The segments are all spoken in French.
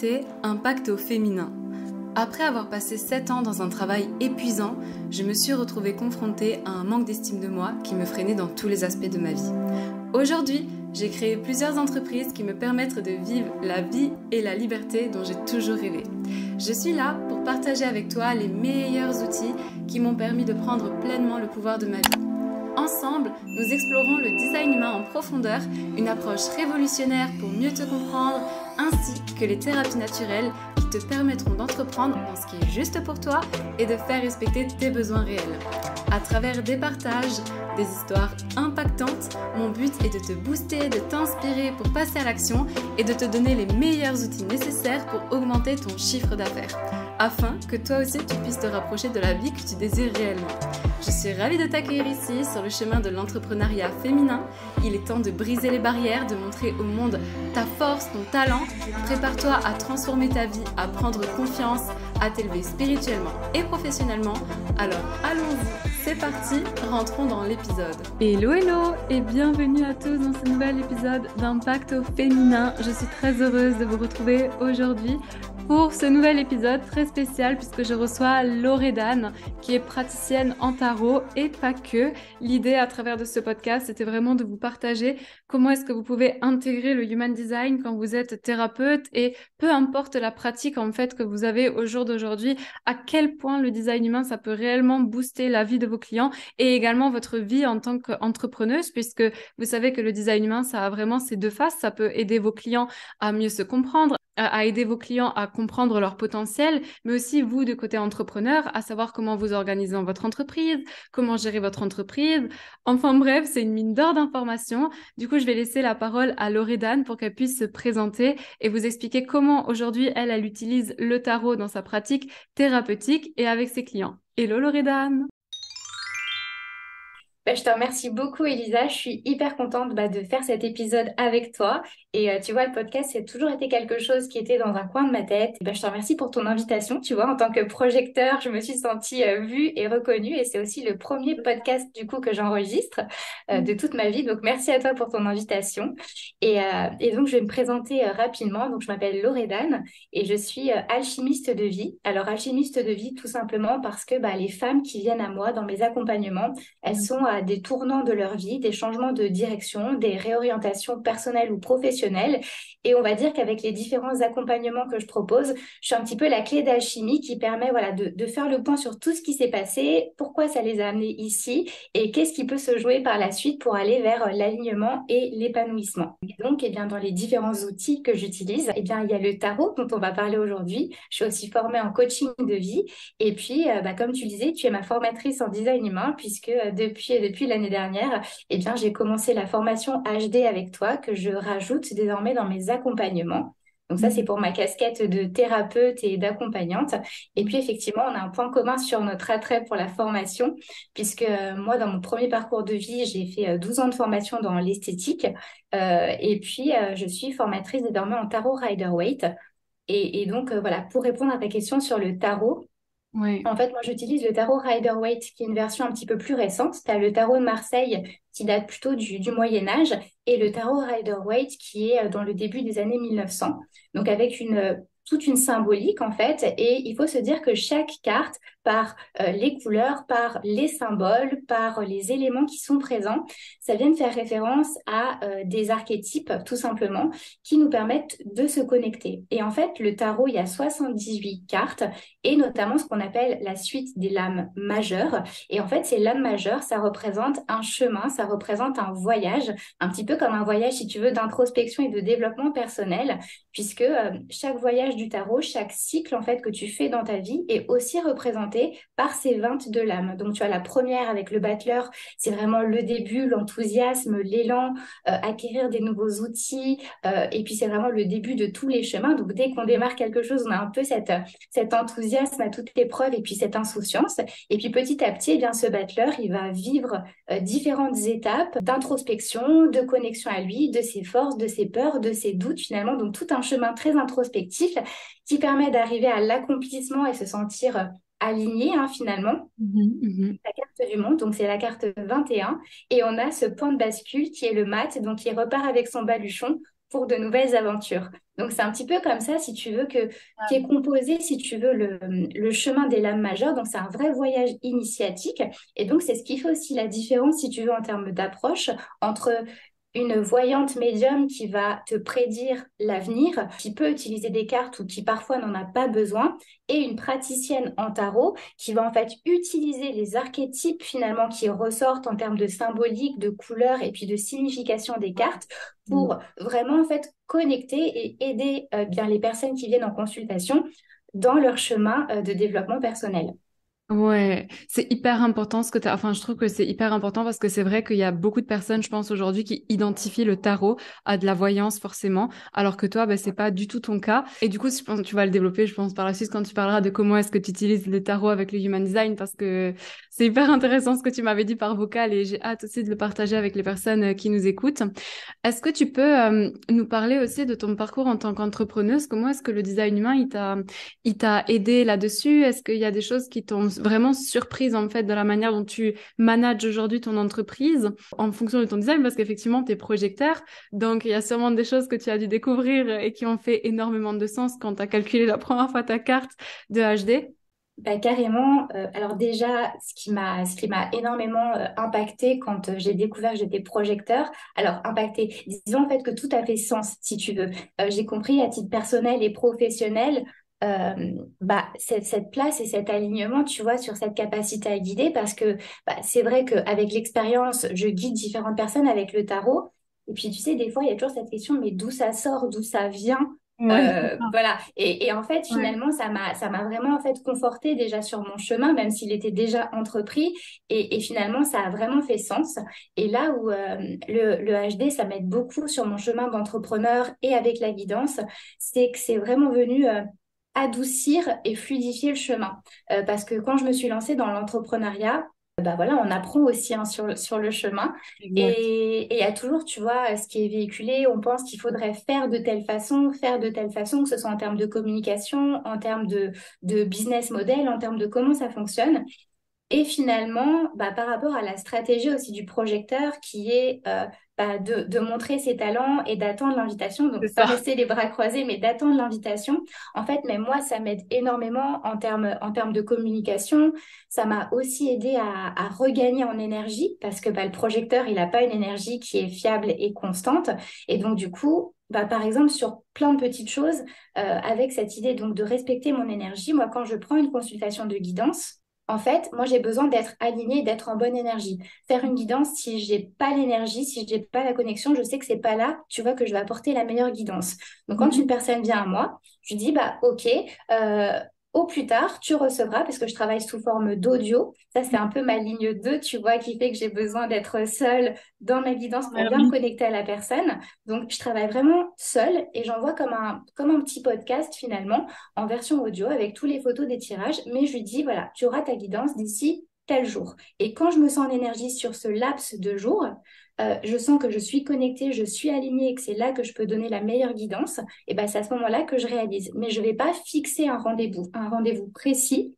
présenter Impact au féminin. Après avoir passé 7 ans dans un travail épuisant, je me suis retrouvée confrontée à un manque d'estime de moi qui me freinait dans tous les aspects de ma vie. Aujourd'hui, j'ai créé plusieurs entreprises qui me permettent de vivre la vie et la liberté dont j'ai toujours rêvé. Je suis là pour partager avec toi les meilleurs outils qui m'ont permis de prendre pleinement le pouvoir de ma vie. Ensemble, nous explorons le design humain en profondeur, une approche révolutionnaire pour mieux te comprendre, ainsi que les thérapies naturelles qui te permettront d'entreprendre dans ce qui est juste pour toi et de faire respecter tes besoins réels. À travers des partages, des histoires impactantes, mon but est de te booster, de t'inspirer pour passer à l'action et de te donner les meilleurs outils nécessaires pour augmenter ton chiffre d'affaires, afin que toi aussi tu puisses te rapprocher de la vie que tu désires réellement. Je suis ravie de t'accueillir ici sur le chemin de l'entrepreneuriat féminin. Il est temps de briser les barrières, de montrer au monde ta force, ton talent. Prépare-toi à transformer ta vie, à prendre confiance, à t'élever spirituellement et professionnellement. Alors allons-y, c'est parti, rentrons dans l'épisode. Hello et bienvenue à tous dans ce nouvel épisode d'Impact au féminin. Je suis très heureuse de vous retrouver aujourd'hui pour ce nouvel épisode très spécial puisque je reçois Loredane qui est praticienne en tarot et pas que. L'idée à travers de ce podcast, c'était vraiment de vous partager comment est-ce que vous pouvez intégrer le Human Design quand vous êtes thérapeute et peu importe la pratique en fait que vous avez au jour d'aujourd'hui, à quel point le design humain ça peut réellement booster la vie de vos clients et également votre vie en tant qu'entrepreneuse puisque vous savez que le design humain ça a vraiment ces deux faces, ça peut aider vos clients à mieux se comprendre, à aider vos clients à comprendre leur potentiel, mais aussi vous, de côté entrepreneur, à savoir comment vous organisez dans votre entreprise, comment gérer votre entreprise. Enfin bref, c'est une mine d'or d'informations. Du coup, je vais laisser la parole à Loredane pour qu'elle puisse se présenter et vous expliquer comment aujourd'hui, elle utilise le tarot dans sa pratique thérapeutique et avec ses clients. Hello Loredane! Je te remercie beaucoup, Elisa. Je suis hyper contente de faire cet épisode avec toi. Et tu vois, le podcast, c'est toujours été quelque chose qui était dans un coin de ma tête. Je te remercie pour ton invitation. Tu vois, en tant que projecteur, je me suis sentie vue et reconnue. Et c'est aussi le premier podcast, du coup, que j'enregistre de toute ma vie. Donc, merci à toi pour ton invitation. Et donc, je vais me présenter rapidement. Donc, je m'appelle Loredane et je suis alchimiste de vie. Alors, alchimiste de vie, tout simplement parce que les femmes qui viennent à moi dans mes accompagnements, elles sont à des tournants de leur vie, des changements de direction, des réorientations personnelles ou professionnelles. Et on va dire qu'avec les différents accompagnements que je propose, je suis un petit peu la clé d'alchimie qui permet de faire le point sur tout ce qui s'est passé, pourquoi ça les a amenés ici et qu'est-ce qui peut se jouer par la suite pour aller vers l'alignement et l'épanouissement. Et donc, dans les différents outils que j'utilise, il y a le tarot dont on va parler aujourd'hui. Je suis aussi formée en coaching de vie. Et puis, comme tu disais, tu es ma formatrice en design humain puisque depuis l'année dernière, j'ai commencé la formation HD avec toi que je rajoute désormais dans mes accompagnements. Donc ça, c'est pour ma casquette de thérapeute et d'accompagnante. Et puis, effectivement, on a un point commun sur notre attrait pour la formation, puisque moi, dans mon premier parcours de vie, j'ai fait 12 ans de formation dans l'esthétique. Et puis, je suis formatrice désormais en tarot Rider-Waite. Et donc, pour répondre à ta question sur le tarot, Oui. en fait, moi, j'utilise le tarot Rider-Waite, qui est une version un petit peu plus récente. Tu as le tarot de Marseille, qui date plutôt du Moyen-Âge, et le tarot Rider-Waite, qui est dans le début des années 1900. Donc, avec toute une symbolique, en fait. Et il faut se dire que chaque carte, par les couleurs, par les symboles, par les éléments qui sont présents, ça vient de faire référence à des archétypes, tout simplement, qui nous permettent de se connecter. Et en fait, le tarot, il y a 78 cartes, et notamment ce qu'on appelle la suite des lames majeures. Et en fait, ces lames majeures, ça représente un chemin, ça représente un voyage, un petit peu comme un voyage, si tu veux, d'introspection et de développement personnel, puisque chaque voyage du tarot, chaque cycle en fait que tu fais dans ta vie est aussi représenté par ces 22 lames. Donc tu as la première avec le battleur, c'est vraiment le début, l'enthousiasme, l'élan, acquérir des nouveaux outils, et puis c'est vraiment le début de tous les chemins. Donc dès qu'on démarre quelque chose, on a un peu cet enthousiasme à toute l'épreuve et puis cette insouciance. Et puis petit à petit, ce battleur, il va vivre différentes étapes d'introspection, de connexion à lui, de ses forces, de ses peurs, de ses doutes finalement. Donc tout un chemin très introspectif qui permet d'arriver à l'accomplissement et se sentir aligné finalement. La carte du monde, donc c'est la carte 21. Et on a ce point de bascule qui est le mat, donc il repart avec son baluchon pour de nouvelles aventures. Donc, c'est un petit peu comme ça, si tu veux, qui est composé, si tu veux, le chemin des lames majeures. Donc, c'est un vrai voyage initiatique. Et donc, c'est ce qui fait aussi la différence, si tu veux, en termes d'approche entre une voyante médium qui va te prédire l'avenir, qui peut utiliser des cartes ou qui parfois n'en a pas besoin, et une praticienne en tarot qui va en fait utiliser les archétypes finalement qui ressortent en termes de symbolique, de couleurs et puis de signification des cartes pour vraiment en fait connecter et aider bien les personnes qui viennent en consultation dans leur chemin de développement personnel. Ouais, c'est hyper important ce que tu as. Enfin, je trouve que c'est hyper important parce que c'est vrai qu'il y a beaucoup de personnes, je pense, aujourd'hui qui identifient le tarot à de la voyance forcément, alors que toi, bah, c'est pas du tout ton cas. Et du coup, je pense que tu vas le développer, je pense, par la suite quand tu parleras de comment est-ce que tu utilises le tarot avec le Human Design parce que c'est hyper intéressant ce que tu m'avais dit par vocal et j'ai hâte aussi de le partager avec les personnes qui nous écoutent. Est-ce que tu peux nous parler aussi de ton parcours en tant qu'entrepreneuse? Comment est-ce que le design humain, il t'a aidé là-dessus? Est-ce qu'il y a des choses qui t'ont vraiment surprise en fait dans la manière dont tu manages aujourd'hui ton entreprise en fonction de ton design? Parce qu'effectivement, tu es projecteur, donc il y a sûrement des choses que tu as dû découvrir et qui ont fait énormément de sens quand tu as calculé la première fois ta carte de HD. Bah, carrément. Alors déjà, ce qui m'a énormément impacté quand j'ai découvert que j'étais projecteur. Alors impacté, disons en fait que tout a fait sens, si tu veux. J'ai compris à titre personnel et professionnel, euh, bah, cette place et cet alignement, tu vois, sur cette capacité à guider, parce que bah, c'est vrai qu'avec l'expérience, je guide différentes personnes avec le tarot. Et puis tu sais, des fois, il y a toujours cette question, mais d'où ça sort, d'où ça vient? Ouais, Voilà. Et en fait, ouais. finalement, ça m'a vraiment en fait conforté déjà sur mon chemin, même s'il était déjà entrepris. Et finalement, ça a vraiment fait sens. Et là où le HD, ça m'aide beaucoup sur mon chemin d'entrepreneur et avec la guidance, c'est que c'est vraiment venu adoucir et fluidifier le chemin. Parce que quand je me suis lancée dans l'entrepreneuriat, bah voilà, on apprend aussi hein, sur le chemin. Exact. Et il y a toujours, tu vois, ce qui est véhiculé, on pense qu'il faudrait faire de telle façon, que ce soit en termes de communication, en termes de business model, en termes de comment ça fonctionne. Et finalement, bah, par rapport à la stratégie aussi du projecteur qui est bah, de montrer ses talents et d'attendre l'invitation, donc C'est pas ça. rester les bras croisés, mais d'attendre l'invitation. En fait, même moi, ça m'aide énormément en termes de communication. Ça m'a aussi aidé à regagner en énergie parce que bah, le projecteur, il n'a pas une énergie qui est fiable et constante. Et donc, du coup, bah, par exemple, sur plein de petites choses, avec cette idée donc de respecter mon énergie, moi, quand je prends une consultation de guidance, en fait, moi, j'ai besoin d'être alignée, d'être en bonne énergie. Faire une guidance, si j'ai pas l'énergie, si j'ai pas la connexion, je sais que c'est pas là, tu vois, que je vais apporter la meilleure guidance. Donc, quand une personne vient à moi, je lui dis, bah, OK, euh, au plus tard, tu recevras, parce que je travaille sous forme d'audio. Ça, c'est un peu ma ligne 2, tu vois, qui fait que j'ai besoin d'être seule dans ma guidance pour bien me Oui. connecter à la personne. Donc, je travaille vraiment seule et j'envoie comme un petit podcast finalement en version audio avec tous les photos des tirages, mais je lui dis, voilà, tu auras ta guidance d'ici tel jour. Et quand je me sens en énergie sur ce laps de jours, je sens que je suis connectée, je suis alignée et que c'est là que je peux donner la meilleure guidance, et ben c'est à ce moment-là que je réalise. Mais je ne vais pas fixer un rendez-vous précis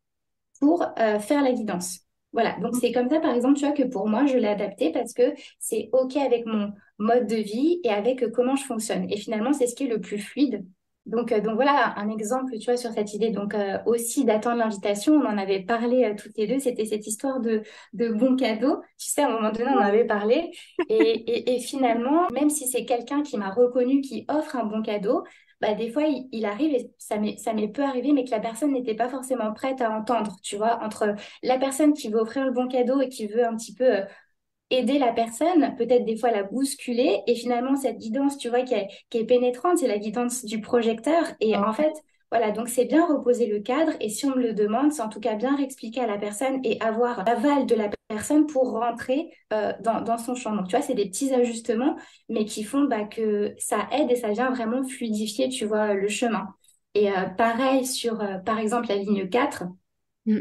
pour faire la guidance. Voilà, donc c'est comme ça, par exemple, tu vois, que pour moi, je l'ai adapté parce que c'est OK avec mon mode de vie et avec comment je fonctionne. Et finalement, c'est ce qui est le plus fluide. Donc voilà un exemple, tu vois, sur cette idée. Donc aussi d'attendre l'invitation, on en avait parlé toutes les deux, c'était cette histoire de bon cadeau. Tu sais, à un moment donné, on en avait parlé. Et finalement, même si c'est quelqu'un qui m'a reconnu, qui offre un bon cadeau, bah, des fois, il arrive, et ça m'est peu arrivé, mais que la personne n'était pas forcément prête à entendre, tu vois, entre la personne qui veut offrir le bon cadeau et qui veut un petit peu aider la personne, peut-être des fois la bousculer, et finalement, cette guidance, tu vois, qui est pénétrante, c'est la guidance du projecteur, et en fait, voilà, donc c'est bien reposer le cadre, et si on me le demande, c'est en tout cas bien réexpliquer à la personne et avoir l'aval de la personne pour rentrer dans son champ. Donc, tu vois, c'est des petits ajustements mais qui font bah, que ça aide et ça vient vraiment fluidifier, tu vois, le chemin. Et pareil sur, par exemple, la ligne 4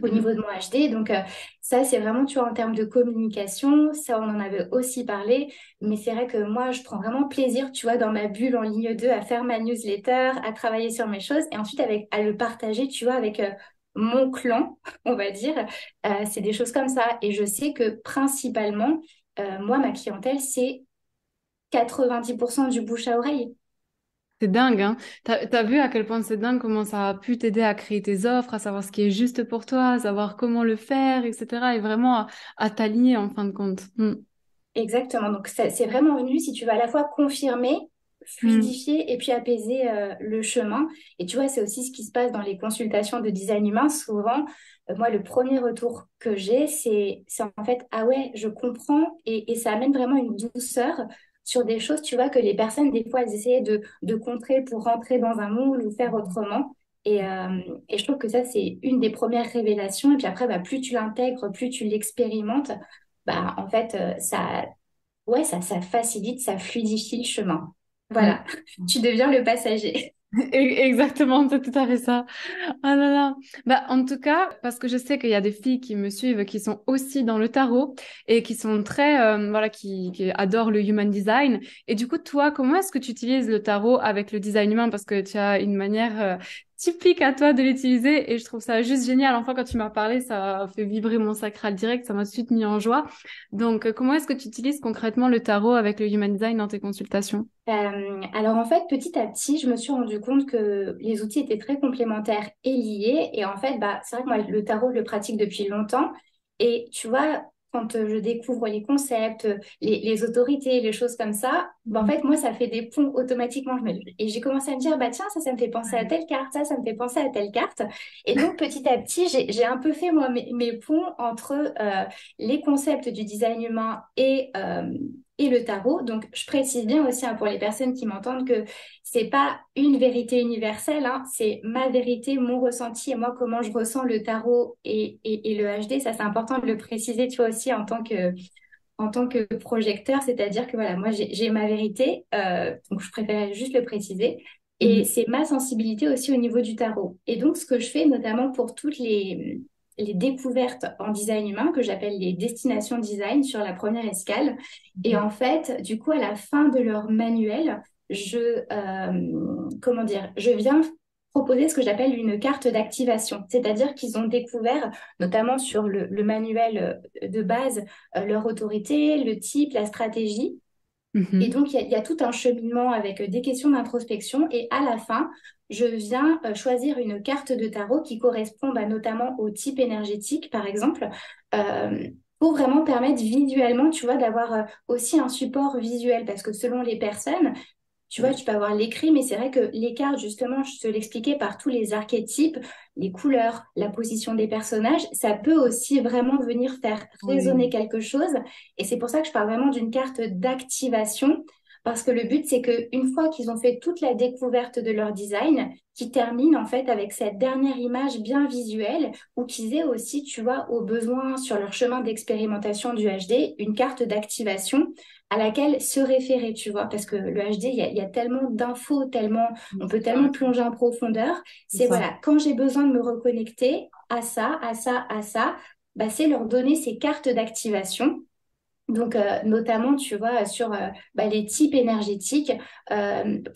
au niveau de mon HD. Donc, ça, c'est vraiment, tu vois, en termes de communication, ça, on en avait aussi parlé. Mais c'est vrai que moi, je prends vraiment plaisir, tu vois, dans ma bulle en ligne 2 à faire ma newsletter, à travailler sur mes choses et ensuite à le partager, tu vois, avec mon clan, on va dire. C'est des choses comme ça. Et je sais que principalement, moi, ma clientèle, c'est 90% du bouche à oreille. C'est dingue, hein? T'as vu à quel point c'est dingue comment ça a pu t'aider à créer tes offres, à savoir ce qui est juste pour toi, à savoir comment le faire, etc. Et vraiment à t'aligner en fin de compte. Mm. Exactement. Donc, c'est vraiment venu, si tu veux, à la fois confirmer, Mm. fluidifier et puis apaiser le chemin. Et tu vois, c'est aussi ce qui se passe dans les consultations de design humain. Souvent, moi, le premier retour que j'ai, c'est en fait, ah ouais, je comprends et ça amène vraiment une douceur sur des choses, tu vois, que les personnes, des fois, elles essayaient de contrer pour rentrer dans un moule ou faire autrement. Et je trouve que ça, c'est une des premières révélations. Et puis après, bah, plus tu l'intègres, plus tu l'expérimentes, bah, en fait, ouais, ça facilite, ça fluidifie le chemin. Mm. Voilà, tu deviens le passager. Exactement, c'est tout à fait ça. Ah là là. Bah, en tout cas, parce que je sais qu'il y a des filles qui me suivent qui sont aussi dans le tarot et qui sont très, voilà, qui adorent le human design. Et du coup, toi, comment est-ce que tu utilises le tarot avec le design humain? Parce que tu as une manière, typique à toi de l'utiliser et je trouve ça juste génial. Enfin, quand tu m'as parlé, ça a fait vibrer mon sacral direct, ça m'a tout de suite mis en joie. Donc, comment est-ce que tu utilises concrètement le tarot avec le human design dans tes consultations? Alors en fait, petit à petit, je me suis rendu compte que les outils étaient très complémentaires et liés. Et en fait, bah, c'est vrai que moi, le tarot, je le pratique depuis longtemps. Et tu vois, quand je découvre les concepts, les autorités, les choses comme ça, bah, en fait, moi, ça fait des ponts automatiquement. Et j'ai commencé à me dire, bah tiens, ça me fait penser à telle carte, ça me fait penser à telle carte. Et donc, petit à petit, j'ai un peu fait, moi, mes ponts entre les concepts du design humain et le tarot. Donc, je précise bien aussi, hein, pour les personnes qui m'entendent, que c'est pas une vérité universelle, hein, c'est ma vérité, mon ressenti et moi comment je ressens le tarot et le HD. Ça, c'est important de le préciser, tu vois, aussi en tant que projecteur, c'est-à-dire que voilà, moi j'ai ma vérité, donc je préférais juste le préciser. Et Mhm. c'est ma sensibilité aussi au niveau du tarot. Et donc, ce que je fais, notamment pour toutes les découvertes en design humain, que j'appelle les destinations design sur la première escale. Et en fait, du coup, à la fin de leur manuel, comment dire, je viens proposer ce que j'appelle une carte d'activation. C'est-à-dire qu'ils ont découvert, notamment sur le manuel de base, leur autorité, le type, la stratégie. Et Mhm. donc, il y a tout un cheminement avec des questions d'introspection. Et à la fin, je viens choisir une carte de tarot qui correspond bah, notamment au type énergétique, par exemple, euh, pour vraiment permettre visuellement, tu vois, d'avoir aussi un support visuel. Parce que selon les personnes, tu vois, tu peux avoir l'écrit, mais c'est vrai que les cartes, justement, je te l'expliquais par tous les archétypes, les couleurs, la position des personnages, ça peut aussi vraiment venir faire résonner Oui. quelque chose. Et c'est pour ça que je parle vraiment d'une carte d'activation, parce que le but, c'est qu'une fois qu'ils ont fait toute la découverte de leur design, qu'ils terminent en fait avec cette dernière image bien visuelle, ou qu'ils aient aussi, tu vois, au besoin sur leur chemin d'expérimentation du HD, une carte d'activation à laquelle se référer, tu vois, parce que le HD, il y a tellement d'infos, tellement, on Oui, peut c'est ça. tellement plonger en profondeur. C'est C'est ça. voilà, quand j'ai besoin de me reconnecter à ça, à ça, à ça, bah, c'est leur donner ces cartes d'activation. Donc, notamment, tu vois, sur bah, les types énergétiques,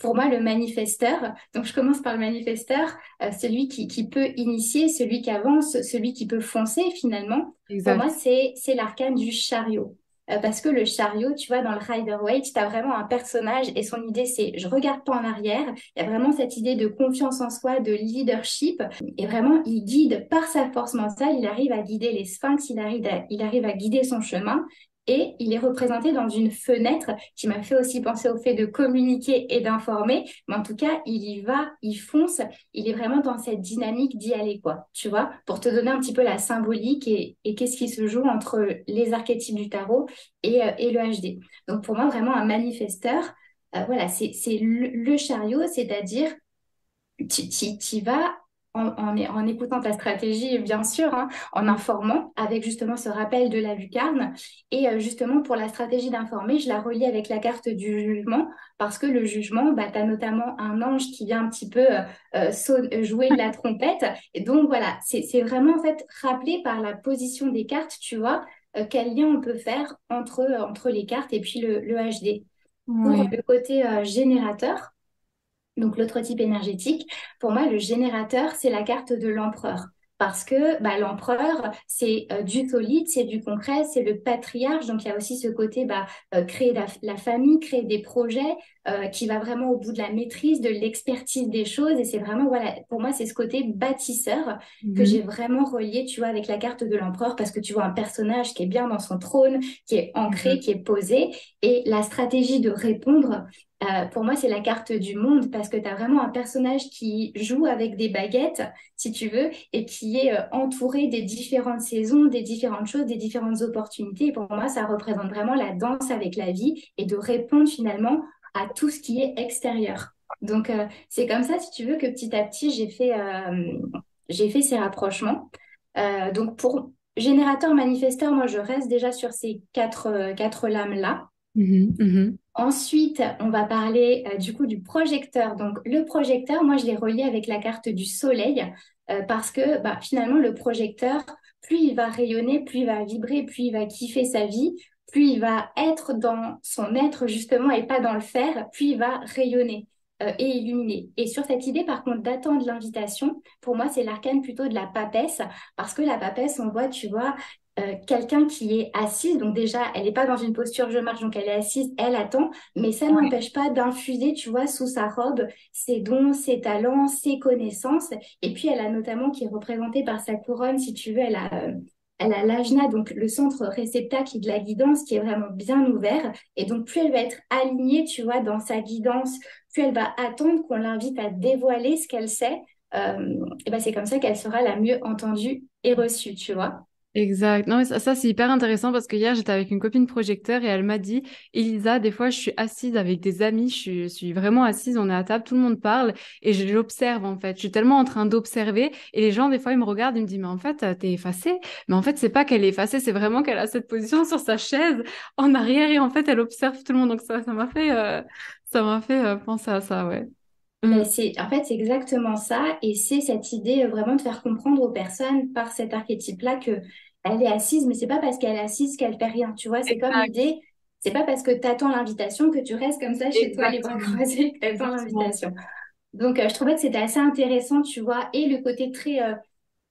pour moi, le manifesteur, donc je commence par le manifesteur, celui qui peut initier, celui qui avance, celui qui peut foncer finalement. Pour moi, Exact. c'est l'arcane du chariot. Parce que le chariot, tu vois, dans le Rider-Waite, tu as vraiment un personnage et son idée, c'est je regarde pas en arrière. Il y a vraiment cette idée de confiance en soi, de leadership. Et vraiment, il guide par sa force mentale, il arrive à guider les sphinx, il arrive à guider son chemin. Et il est représenté dans une fenêtre qui m'a fait aussi penser au fait de communiquer et d'informer. Mais en tout cas, il y va, il fonce. Il est vraiment dans cette dynamique d'y aller, quoi. Tu vois, pour te donner un petit peu la symbolique et qu'est-ce qui se joue entre les archétypes du tarot et le HD. Donc pour moi, vraiment un manifesteur, voilà, c'est le chariot, c'est-à-dire tu vas en écoutant ta stratégie, bien sûr, hein, en Mm. informant avec justement ce rappel de la lucarne. Et justement, pour la stratégie d'informer, je la relie avec la carte du jugement, parce que le jugement, bah, tu as notamment un ange qui vient un petit peu jouer de la trompette. Et donc, voilà, c'est vraiment en fait rappelé par la position des cartes, tu vois, quel lien on peut faire entre les cartes et puis le HD. Pour Oui. le côté générateur, donc l'autre type énergétique, pour moi, le générateur, c'est la carte de l'empereur. parce que bah, l'empereur, c'est du solide, c'est du concret, c'est le patriarche. Donc, il y a aussi ce côté créer la famille, créer des projets qui va vraiment au bout de la maîtrise, de l'expertise des choses. Et c'est vraiment, voilà, pour moi, c'est ce côté bâtisseur que j'ai Mhm. vraiment relié, tu vois, avec la carte de l'empereur, parce que tu vois un personnage qui est bien dans son trône, qui est ancré, Mhm. qui est posé. Et la stratégie de répondre, pour moi, c'est la carte du monde, parce que tu as vraiment un personnage qui joue avec des baguettes, si tu veux, et qui est entouré des différentes saisons, des différentes choses, des différentes opportunités. Et pour moi, ça représente vraiment la danse avec la vie et de répondre finalement à tout ce qui est extérieur. Donc, c'est comme ça, si tu veux, que petit à petit, j'ai fait ces rapprochements. Donc, pour générateur, manifesteur, moi, je reste déjà sur ces quatre lames-là. Mhm. Mhm. Ensuite, on va parler du coup du projecteur. Donc, le projecteur, moi, je l'ai relié avec la carte du soleil parce que bah, finalement, le projecteur, plus il va rayonner, plus il va vibrer, plus il va kiffer sa vie, plus il va être dans son être justement et pas dans le faire, plus il va rayonner et illuminer. Et sur cette idée, par contre, d'attendre l'invitation, pour moi, c'est l'arcane plutôt de la papesse parce que la papesse, on voit, tu vois, quelqu'un qui est assise, donc déjà, elle n'est pas dans une posture je marche, donc elle est assise, elle attend, mais ça ne Ouais. l'empêche pas d'infuser, tu vois, sous sa robe, ses dons, ses talents, ses connaissances. Et puis, elle a notamment, qui est représentée par sa couronne, si tu veux, elle a l'ajna, donc le centre réceptacle de la guidance, qui est vraiment bien ouvert. Et donc, plus elle va être alignée, tu vois, dans sa guidance, plus elle va attendre qu'on l'invite à dévoiler ce qu'elle sait. Et ben, c'est comme ça qu'elle sera la mieux entendue et reçue, tu vois. Exact. Non, mais ça, c'est hyper intéressant parce que hier, j'étais avec une copine projecteur et elle m'a dit, Elisa, des fois, je suis assise avec des amis, je suis vraiment assise, on est à table, tout le monde parle et je l'observe en fait. Je suis tellement en train d'observer et les gens, des fois, ils me regardent, ils me disent, mais en fait, t'es effacée. Mais en fait, c'est pas qu'elle est effacée, c'est vraiment qu'elle a cette position sur sa chaise en arrière et en fait, elle observe tout le monde. Donc ça m'a fait penser à ça, ouais. Mm. Ben en fait, c'est exactement ça. Et c'est cette idée vraiment de faire comprendre aux personnes par cet archétype-là que elle est assise, mais c'est pas parce qu'elle est assise qu'elle fait rien. Tu vois, c'est comme Exact. l'idée, c'est pas parce que tu attends l'invitation que tu restes comme ça chez toi, les bras Exactement. croisés, que tu attends Exactement. l'invitation. Donc, je trouvais que c'était assez intéressant, tu vois, et le côté très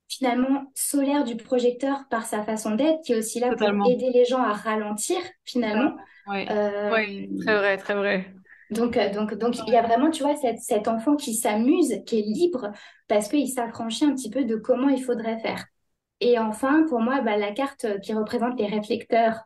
finalement solaire du projecteur par sa façon d'être, qui est aussi là pour Totalement. aider les gens à ralentir finalement. Totalement. Oui. Oui. Euh, Très vrai, très vrai. donc, il y a vraiment, tu vois, cet enfant qui s'amuse, qui est libre, parce qu'il s'affranchit un petit peu de comment il faudrait faire. Et enfin, pour moi, bah, la carte qui représente les réflecteurs,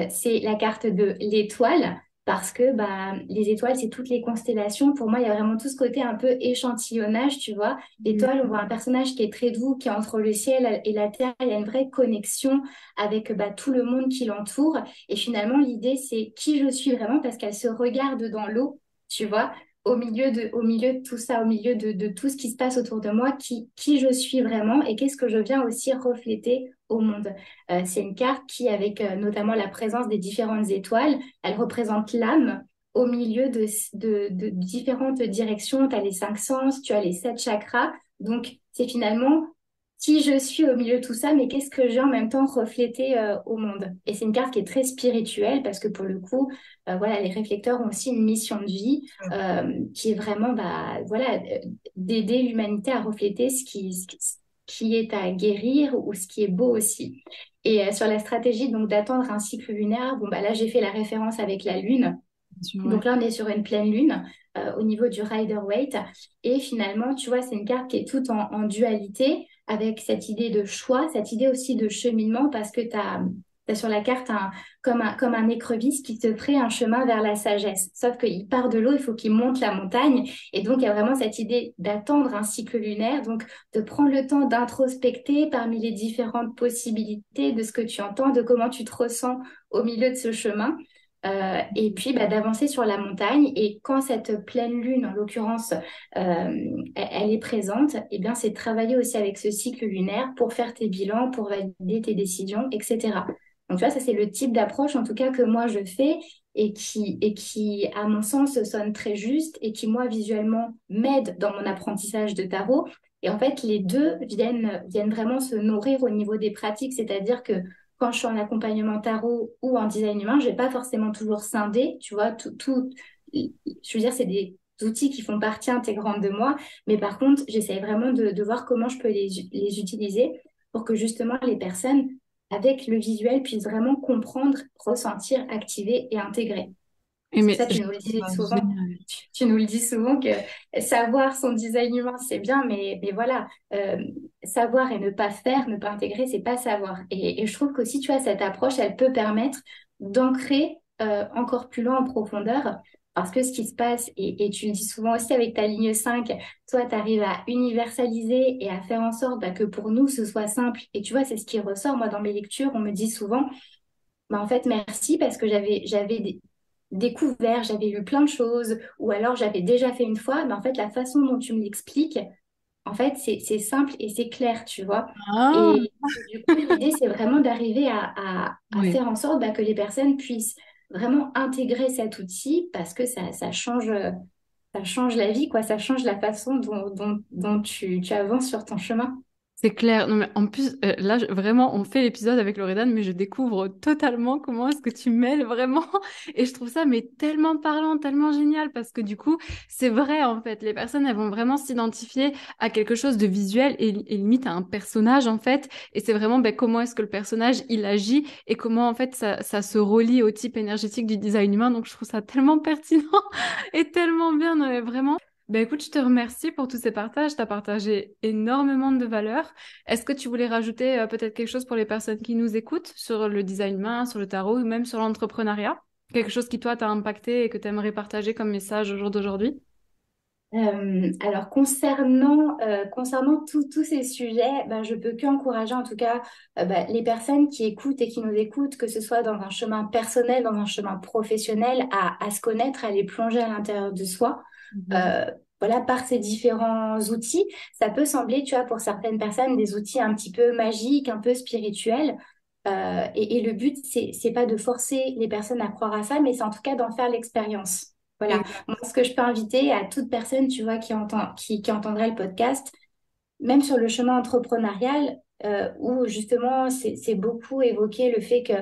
c'est la carte de l'étoile, parce que bah, les étoiles, c'est toutes les constellations. Pour moi, il y a vraiment tout ce côté un peu échantillonnage, tu vois. L'étoile, on voit un personnage qui est très doux, qui est entre le ciel et la terre. Il y a une vraie connexion avec bah, tout le monde qui l'entoure. Et finalement, l'idée, c'est qui je suis vraiment, parce qu'elle se regarde dans l'eau, tu vois, au milieu de tout ça, au milieu de tout ce qui se passe autour de moi, qui je suis vraiment et qu'est-ce que je viens aussi refléter au monde. C'est une carte qui, avec notamment la présence des différentes étoiles, elle représente l'âme au milieu de différentes directions. Tu as les cinq sens, tu as les sept chakras. Donc, c'est finalement qui je suis au milieu de tout ça, mais qu'est-ce que j'ai en même temps reflété au monde. Et c'est une carte qui est très spirituelle parce que pour le coup, voilà, les réflecteurs ont aussi une mission de vie qui est vraiment bah, voilà, d'aider l'humanité à refléter ce qui est à guérir ou ce qui est beau aussi. Et sur la stratégie donc d'attendre un cycle lunaire, bon, bah, là j'ai fait la référence avec la Lune. Bien sûr, ouais. Donc là, on est sur une pleine lune au niveau du Rider-Waite. Et finalement, tu vois, c'est une carte qui est toute en dualité avec cette idée de choix, cette idée aussi de cheminement parce que tu as, sur la carte comme un écrevisse qui te ferait un chemin vers la sagesse. Sauf qu'il part de l'eau, il faut qu'il monte la montagne. Et donc, il y a vraiment cette idée d'attendre un cycle lunaire, donc de prendre le temps d'introspecter parmi les différentes possibilités de ce que tu entends, de comment tu te ressens au milieu de ce chemin. Et puis bah, d'avancer sur la montagne. Et quand cette pleine lune, en l'occurrence, elle est présente, eh bien, c'est de travailler aussi avec ce cycle lunaire pour faire tes bilans, pour valider tes décisions, etc. Donc, tu vois, ça, c'est le type d'approche, en tout cas, que moi, je fais et qui, à mon sens, sonne très juste et qui, moi, visuellement, m'aide dans mon apprentissage de tarot. Et en fait, les deux viennent vraiment se nourrir au niveau des pratiques, c'est-à-dire que quand je suis en accompagnement tarot ou en design humain, je vais pas forcément toujours scinder, tu vois, je veux dire, outils qui font partie intégrante de moi. Mais par contre, j'essaie vraiment de voir comment je peux les utiliser pour que justement les personnes avec le visuel puissent vraiment comprendre, ressentir, activer et intégrer. Et Parce que mais ça, je tu nous le trouve dis ça souvent. génial. Tu nous le dis souvent que savoir son design humain, c'est bien, mais voilà, savoir et ne pas faire, ne pas intégrer, c'est pas savoir. Et je trouve qu'aussi, tu vois, cette approche, elle peut permettre d'ancrer encore plus loin en profondeur. Parce que ce qui se passe, et tu le dis souvent aussi avec ta ligne 5, toi, tu arrives à universaliser et à faire en sorte bah, que pour nous, ce soit simple. Et tu vois, c'est ce qui ressort. Moi, dans mes lectures, on me dit souvent, bah, en fait, merci parce que j'avais découvert, j'avais lu plein de choses, ou alors j'avais déjà fait une fois, mais en fait, la façon dont tu me l'expliques, en fait, c'est simple et c'est clair, tu vois. Ah, Et du coup, l'idée, c'est vraiment d'arriver à oui. faire en sorte bah, que les personnes puissent vraiment intégrer cet outil parce que ça change la vie, quoi. Ça change la façon dont tu avances sur ton chemin. C'est clair. Non, mais en plus, là, vraiment, on fait l'épisode avec Loredane, mais je découvre totalement comment est-ce que tu mêles vraiment. Et je trouve ça, mais tellement parlant, tellement génial, parce que du coup, c'est vrai, en fait. Les personnes, elles vont vraiment s'identifier à quelque chose de visuel et limite à un personnage, en fait. Et c'est vraiment, ben, comment est-ce que le personnage, il agit et comment, en fait, ça se relie au type énergétique du design humain. Donc, je trouve ça tellement pertinent et tellement bien, non, mais vraiment. Ben écoute, je te remercie pour tous ces partages. Tu as partagé énormément de valeurs. Est-ce que tu voulais rajouter peut-être quelque chose pour les personnes qui nous écoutent sur le design humain, sur le tarot ou même sur l'entrepreneuriat? Quelque chose qui, toi, t'a impacté et que tu aimerais partager comme message au jour d'aujourd'hui? Alors concernant tous ces sujets, ben, je peux qu'encourager en tout cas ben, les personnes qui écoutent et qui nous écoutent, que ce soit dans un chemin personnel, dans un chemin professionnel, à se connaître, à les plonger à l'intérieur de soi. Mhm. Euh, voilà, par ces différents outils, ça peut sembler, tu vois, pour certaines personnes, des outils un petit peu magiques, un peu spirituels. Et le but, c'est pas de forcer les personnes à croire à ça, mais c'est en tout cas d'en faire l'expérience. Voilà. Exact. Moi, ce que je peux inviter à toute personne, tu vois, qui entendrait le podcast, même sur le chemin entrepreneurial, où justement, c'est beaucoup évoqué le fait que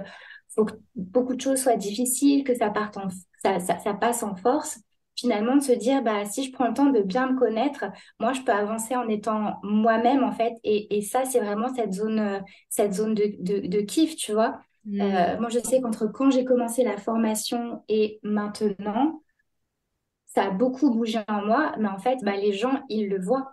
faut que beaucoup de choses soient difficiles, que ça passe en force. Finalement, de se dire, bah, si je prends le temps de bien me connaître, moi, je peux avancer en étant moi-même, en fait. Et ça, c'est vraiment cette zone de kiff, tu vois. Mhm. Moi, je sais qu'entre quand j'ai commencé la formation et maintenant, ça a beaucoup bougé en moi, mais en fait, bah, les gens, ils le voient.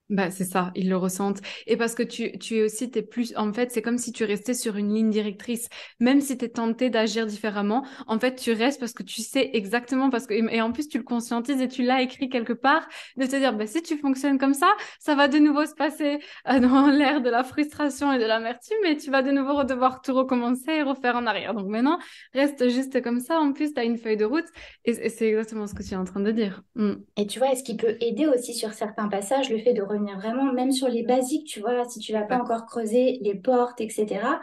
Bah, c'est ça, ils le ressentent. Et parce que tu es aussi, t'es plus, en fait, c'est comme si tu restais sur une ligne directrice. Même si tu es tenté d'agir différemment, en fait, tu restes parce que tu sais exactement, parce que, et en plus, tu le conscientises et tu l'as écrit quelque part, de te dire, bah, si tu fonctionnes comme ça va de nouveau se passer dans l'ère de la frustration et de l'amertume, et tu vas de nouveau devoir tout recommencer et refaire en arrière. Donc maintenant, reste juste comme ça. En plus, tu as une feuille de route et c'est exactement ce que tu es en train de dire. Mm. Et tu vois, ce qui peut aider aussi sur certains passages, le fait de revenir vraiment, même sur les basiques, tu vois, si tu l'as pas Exact. encore creusé, les portes, etc.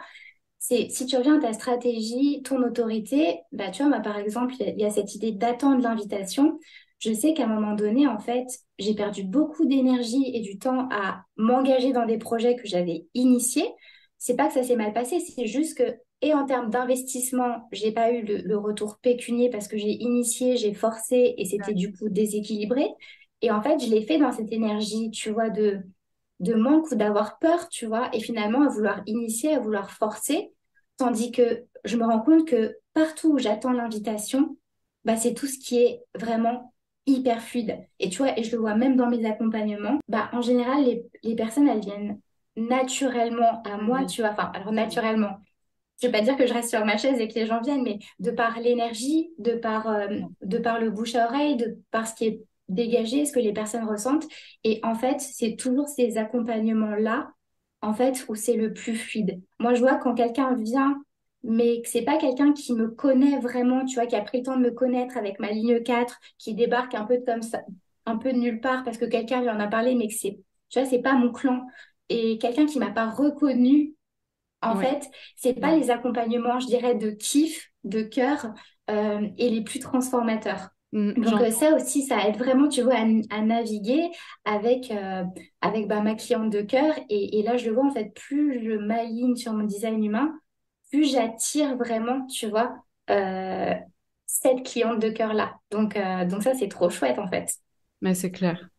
C'est si tu reviens à ta stratégie, ton autorité, bah tu vois, moi par exemple, il y a cette idée d'attendre l'invitation. Je sais qu'à un moment donné, en fait, j'ai perdu beaucoup d'énergie et du temps à m'engager dans des projets que j'avais initiés. C'est pas que ça s'est mal passé, c'est juste que, et en termes d'investissement, j'ai pas eu le retour pécunier parce que j'ai initié, j'ai forcé et c'était du coup déséquilibré. Et en fait, je l'ai fait dans cette énergie, tu vois, de manque ou d'avoir peur, tu vois, et finalement à vouloir initier, à vouloir forcer, tandis que je me rends compte que partout où j'attends l'invitation, bah, c'est tout ce qui est vraiment hyper fluide. Et tu vois, et je le vois même dans mes accompagnements, bah, en général, les personnes, elles viennent naturellement à moi, Oui. tu vois, enfin, alors naturellement. Je vais pas dire que je reste sur ma chaise et que les gens viennent, mais de par l'énergie, de par le bouche à oreille, de par ce qui est dégagé, ce que les personnes ressentent. Et en fait, c'est toujours ces accompagnements-là, en fait, où c'est le plus fluide. Moi, je vois quand quelqu'un vient, mais que c'est pas quelqu'un qui me connaît vraiment, tu vois, qui a pris le temps de me connaître avec ma ligne 4, qui débarque un peu comme ça, un peu de nulle part parce que quelqu'un lui en a parlé, mais que tu vois, c'est pas mon clan. Et quelqu'un qui m'a pas reconnu en Oui. fait, c'est pas les accompagnements, je dirais, de kiff, de cœur, et les plus transformateurs. Mm, Donc j'entends. ça aussi, ça aide vraiment, tu vois, à naviguer avec, avec bah, ma cliente de cœur. Et là, je le vois, en fait, plus je m'aligne sur mon design humain, plus j'attire vraiment, tu vois, cette cliente de cœur-là. Donc ça, c'est trop chouette, en fait. Mais c'est clair.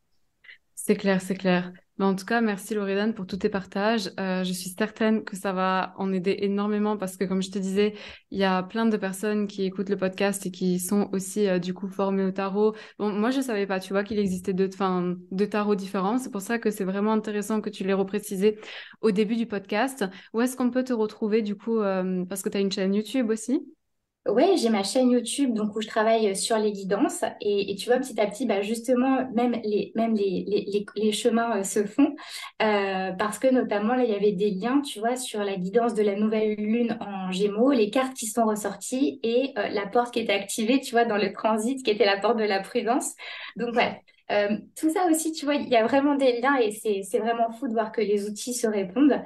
C'est clair, c'est clair. Mais en tout cas, merci Loredane pour tous tes partages. Je suis certaine que ça va en aider énormément parce que, comme je te disais, il y a plein de personnes qui écoutent le podcast et qui sont aussi du coup formées au tarot. Bon, moi, je savais pas, tu vois, qu'il existait deux tarots différents. C'est pour ça que c'est vraiment intéressant que tu l'aies reprécisé au début du podcast. Où est-ce qu'on peut te retrouver du coup, parce que tu as une chaîne YouTube aussi? Ouais, j'ai ma chaîne YouTube donc où je travaille sur les guidances et tu vois petit à petit bah justement même les chemins se font parce que notamment là il y avait des liens tu vois sur la guidance de la nouvelle lune en Gémeaux, les cartes qui sont ressorties et la porte qui était activée tu vois dans le transit qui était la porte de la prudence. Donc voilà. Tout ça aussi, tu vois, il y a vraiment des liens et c'est vraiment fou de voir que les outils se répondent.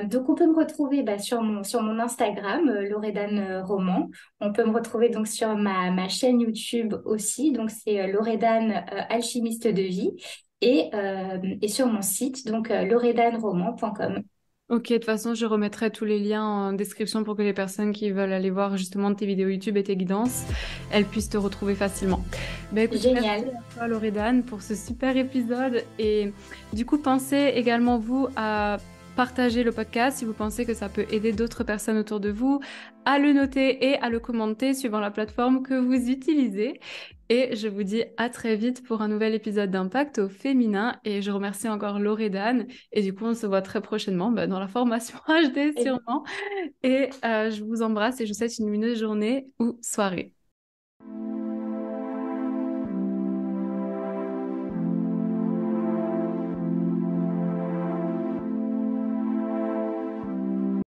Donc, on peut me retrouver bah, sur mon Instagram, Loredane Roman. On peut me retrouver donc sur ma chaîne YouTube aussi, donc c'est Loredane Alchimiste de vie, et sur mon site, donc loredaneroman.com. Ok, de toute façon, je remettrai tous les liens en description pour que les personnes qui veulent aller voir justement tes vidéos YouTube et tes guidances, elles puissent te retrouver facilement. Ben écoute, merci Génial. à toi Loredane pour ce super épisode et du coup, pensez également vous à partager le podcast si vous pensez que ça peut aider d'autres personnes autour de vous, à le noter et à le commenter suivant la plateforme que vous utilisez. Et je vous dis à très vite pour un nouvel épisode d'Impact au féminin et je remercie encore Loredane. Et du coup, on se voit très prochainement dans la formation HD sûrement. Et je vous embrasse et je vous souhaite une lumineuse journée ou soirée.